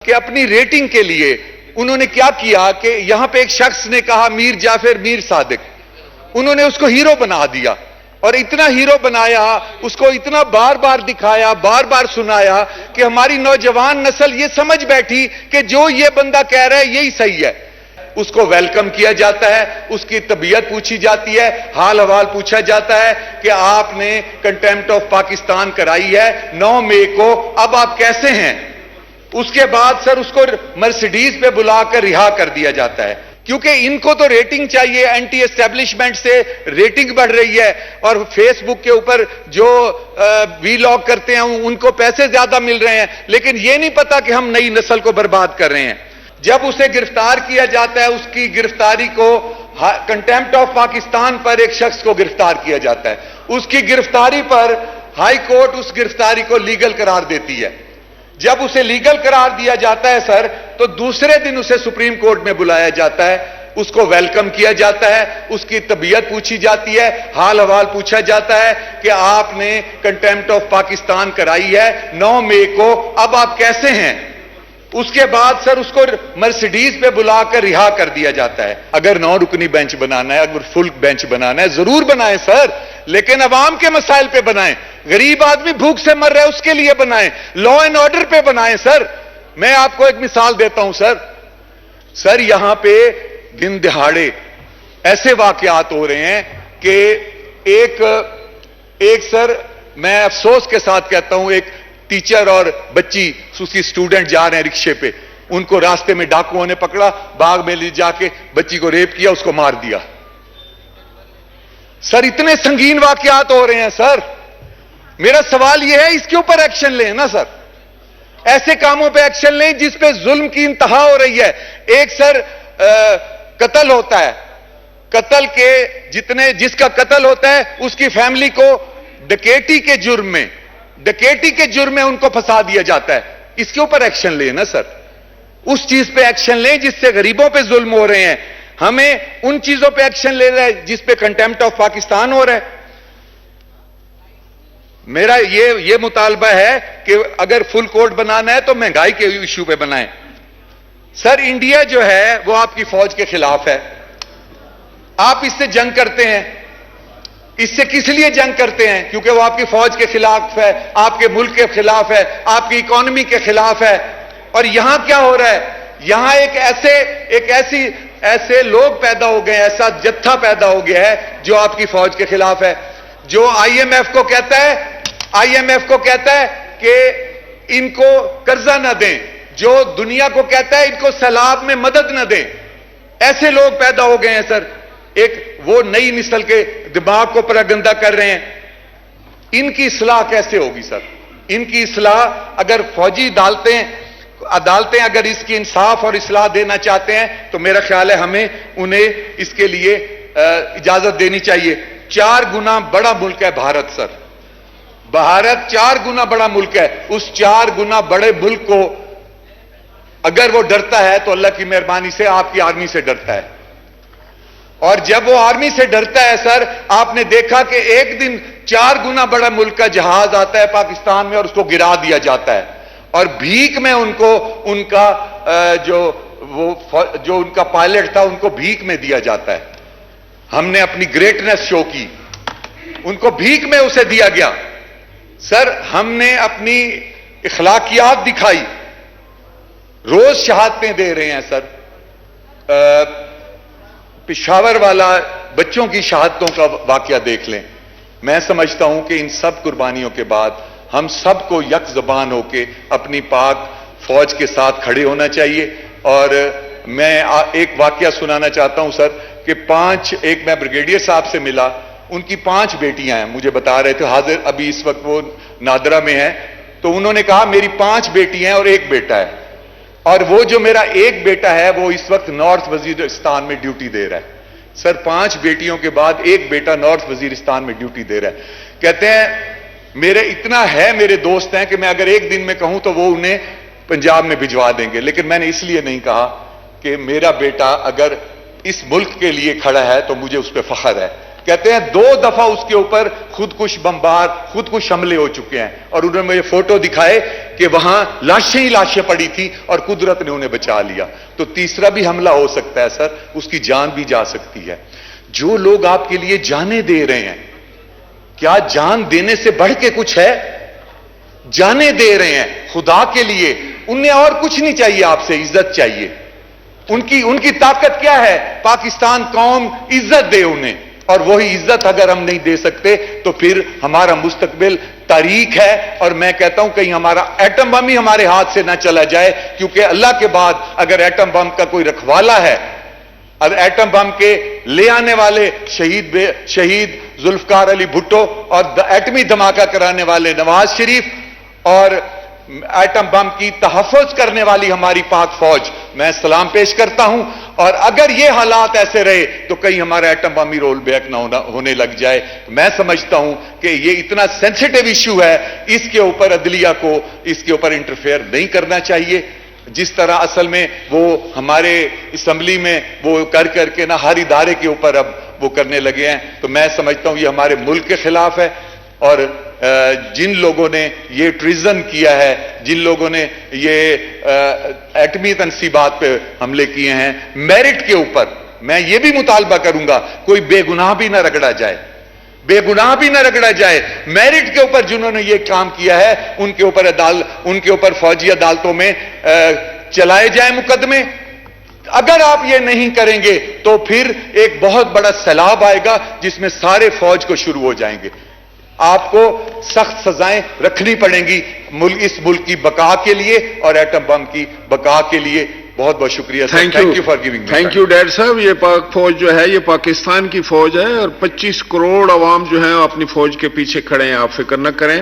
कि अपनी रेटिंग के लिए उन्होंने क्या किया कि यहां पे एक शख्स ने कहा मीर जाफर मीर सादिक, उन्होंने उसको हीरो बना दिया और इतना हीरो बनाया, उसको इतना बार बार दिखाया, बार बार सुनाया कि हमारी नौजवान नस्ल ये समझ बैठी कि जो ये बंदा कह रहा है यही सही है। उसको वेलकम किया जाता है, उसकी तबीयत पूछी जाती है, हाल हवाल पूछा जाता है कि आपने कंटेम्प्ट ऑफ पाकिस्तान कराई है 9 मई को, अब आप कैसे हैं। उसके बाद सर उसको मर्सिडीज पे बुलाकर रिहा कर दिया जाता है, क्योंकि इनको तो रेटिंग चाहिए, एंटी एस्टेब्लिशमेंट से रेटिंग बढ़ रही है और फेसबुक के ऊपर जो वीलॉग करते हैं उनको पैसे ज्यादा मिल रहे हैं, लेकिन यह नहीं पता कि हम नई नस्ल को बर्बाद कर रहे हैं। जब उसे गिरफ्तार किया जाता है, उसकी गिरफ्तारी को कंटेम्प्ट ऑफ पाकिस्तान पर एक शख्स को गिरफ्तार किया जाता है, उसकी गिरफ्तारी पर हाई कोर्ट उस गिरफ्तारी को लीगल करार देती है। जब उसे लीगल करार दिया जाता है सर, तो दूसरे दिन उसे सुप्रीम कोर्ट में बुलाया जाता है, उसको वेलकम किया जाता है, उसकी तबीयत पूछी जाती है, हाल हवाल पूछा जाता है कि आपने कंटेम्प्ट ऑफ पाकिस्तान कराई है 9 मई को, अब आप कैसे हैं। उसके बाद सर उसको मर्सिडीज पे बुलाकर रिहा कर दिया जाता है। अगर 9 रुकनी बेंच बनाना है, अगर फुल बेंच बनाना है, जरूर बनाएं सर, लेकिन अवाम के मसाइल पे बनाएं। गरीब आदमी भूख से मर रहा है उसके लिए बनाएं, लॉ एंड ऑर्डर पे बनाएं सर। मैं आपको एक मिसाल देता हूं सर यहां पे दिन दिहाड़े ऐसे वाकयात हो रहे हैं कि एक सर, मैं अफसोस के साथ कहता हूं, एक टीचर और बच्ची, उसकी स्टूडेंट जा रहे हैं रिक्शे पे, उनको रास्ते में डाकुओं ने पकड़ा, बाग में ले जाके बच्ची को रेप किया, उसको मार दिया। सर इतने संगीन वाकयात हो रहे हैं सर, मेरा सवाल यह है इसके ऊपर एक्शन लें ना सर, ऐसे कामों पे एक्शन लें जिस पे जुल्म की इंतहा हो रही है। एक सर कत्ल होता है, कत्ल के जिसका कत्ल होता है उसकी फैमिली को डकैती के जुर्म में उनको फंसा दिया जाता है, इसके ऊपर एक्शन लें ना सर। उस चीज पे एक्शन लें जिससे गरीबों पे जुल्म हो रहे हैं, हमें उन चीजों पे एक्शन ले रहा है जिस पे कंटेम्प्ट ऑफ पाकिस्तान हो रहा है। मेरा ये मुतालबा है कि अगर फुल कोर्ट बनाना है तो महंगाई के इश्यू पे बनाएं। सर इंडिया जो है वो आपकी फौज के खिलाफ है, आप इससे जंग करते हैं, इससे किस लिए जंग करते हैं, क्योंकि वो आपकी फौज के खिलाफ है, आपके मुल्क के खिलाफ है, आपकी इकोनॉमी के खिलाफ है। और यहां क्या हो रहा है, यहां ऐसे लोग पैदा हो गए, ऐसा जत्था पैदा हो गया है जो आपकी फौज के खिलाफ है, जो आईएमएफ को कहता है कि इनको कर्जा ना दें, जो दुनिया को कहता है इनको सैलाब में मदद ना दें। ऐसे लोग पैदा हो गए हैं सर, एक वो नई नस्ल के दिमाग को परगंदा कर रहे हैं। इनकी इस्लाह कैसे होगी सर, इनकी इस्लाह अगर फौजी अदालतें अगर इसकी इंसाफ और इस्लाह देना चाहते हैं तो मेरा ख्याल है हमें उन्हें इसके लिए इजाजत देनी चाहिए। 4 गुना बड़ा मुल्क है भारत सर, भारत 4 गुना बड़ा मुल्क है। उस 4 गुना बड़े मुल्क को अगर वो डरता है तो अल्लाह की मेहरबानी से आपकी आर्मी से डरता है, और जब वो आर्मी से डरता है सर, आपने देखा कि एक दिन 4 गुना बड़ा मुल्क का जहाज आता है पाकिस्तान में और उसको गिरा दिया जाता है, और भीख में उनको जो उनका पायलट था उनको भीख में दिया जाता है। हमने अपनी ग्रेटनेस शो की, उनको भीख में उसे दिया गया। सर हमने अपनी इखलाकियात दिखाई, रोज शहादतें दे रहे हैं सर। पेशावर वाला बच्चों की शहादतों का वाकया देख लें। मैं समझता हूं कि इन सब कुर्बानियों के बाद हम सबको यक ज़बान होके अपनी पाक फौज के साथ खड़े होना चाहिए। और मैं एक वाकया सुनाना चाहता हूं सर कि एक मैं ब्रिगेडियर साहब से मिला, उनकी 5 बेटियां हैं, मुझे बता रहे थे, हाजिर अभी इस वक्त वो नादरा में है, तो उन्होंने कहा मेरी 5 बेटियां हैं और 1 बेटा है, और वो जो मेरा 1 बेटा है वो इस वक्त नॉर्थ वजीरिस्तान में ड्यूटी दे रहा है। सर 5 बेटियों के बाद 1 बेटा नॉर्थ वजीरिस्तान में ड्यूटी दे रहा है। कहते हैं मेरे दोस्त हैं कि मैं अगर एक दिन में कहूं तो वो उन्हें पंजाब में भिजवा देंगे, लेकिन मैंने इसलिए नहीं कहा कि मेरा बेटा अगर इस मुल्क के लिए खड़ा है तो मुझे उस पर फख्र है। कहते हैं 2 दफा उसके ऊपर खुदकुश बमबार, खुदकुश हमले हो चुके हैं, और उन्होंने मुझे फोटो दिखाए कि वहां लाशें ही लाशें पड़ी थी और कुदरत ने उन्हें बचा लिया। तो तीसरा भी हमला हो सकता है सर, उसकी जान भी जा सकती है। जो लोग आपके लिए जाने दे रहे हैं, क्या जान देने से बढ़ के कुछ है? जाने दे रहे हैं खुदा के लिए, उन्हें और कुछ नहीं चाहिए, आपसे इज्जत चाहिए। उनकी ताकत क्या है? पाकिस्तान कौम इज्जत दे उन्हें, और वही इज्जत अगर हम नहीं दे सकते तो फिर हमारा मुस्तकबिल तारीख है। और मैं कहता हूं कहीं हमारा एटम बम ही हमारे हाथ से ना चला जाए, क्योंकि अल्लाह के बाद अगर एटम बम का कोई रखवाला है, और एटम बम के ले आने वाले शहीद जुल्फकार अली भुट्टो, और एटमी धमाका कराने वाले नवाज शरीफ, और एटम बम की तहफ़्फ़ुज़ करने वाली हमारी पाक फौज, मैं सलाम पेश करता हूं। और अगर ये हालात ऐसे रहे तो कहीं हमारा एटम बम ही रोल बैक ना होने लग जाए। मैं समझता हूं कि ये इतना सेंसिटिव इशू है, इसके ऊपर अदलिया को इसके ऊपर इंटरफेयर नहीं करना चाहिए। जिस तरह असल में वो हमारे असम्बली में वो कर करके ना हर इदारे के ऊपर अब वो करने लगे हैं, तो मैं समझता हूं ये हमारे मुल्क के खिलाफ है। और जिन लोगों ने ये ट्रिजन किया है, जिन लोगों ने ये एटमी तनसीबात पे हमले किए हैं, मेरिट के ऊपर मैं ये भी मुतालबा करूंगा कोई बेगुनाह भी ना रगड़ा जाए, बेगुनाह भी ना रगड़ा जाए। मेरिट के ऊपर जिन्होंने ये काम किया है उनके ऊपर फौजी अदालतों में चलाए जाए मुकदमे। अगर आप ये नहीं करेंगे तो फिर एक बहुत बड़ा सैलाब आएगा जिसमें सारे फौज को शुरू हो जाएंगे। आपको सख्त सजाएं रखनी पड़ेंगी इस मुल्क की बका के लिए और एटम बम की बका के लिए। बहुत बहुत शुक्रिया। Thank you for giving me. Thank you dad साहब। ये पाक फौज जो है ये पाकिस्तान की फौज है और 25 करोड़ अवाम जो है अपनी फौज के पीछे खड़े हैं, आप फिक्र न करें।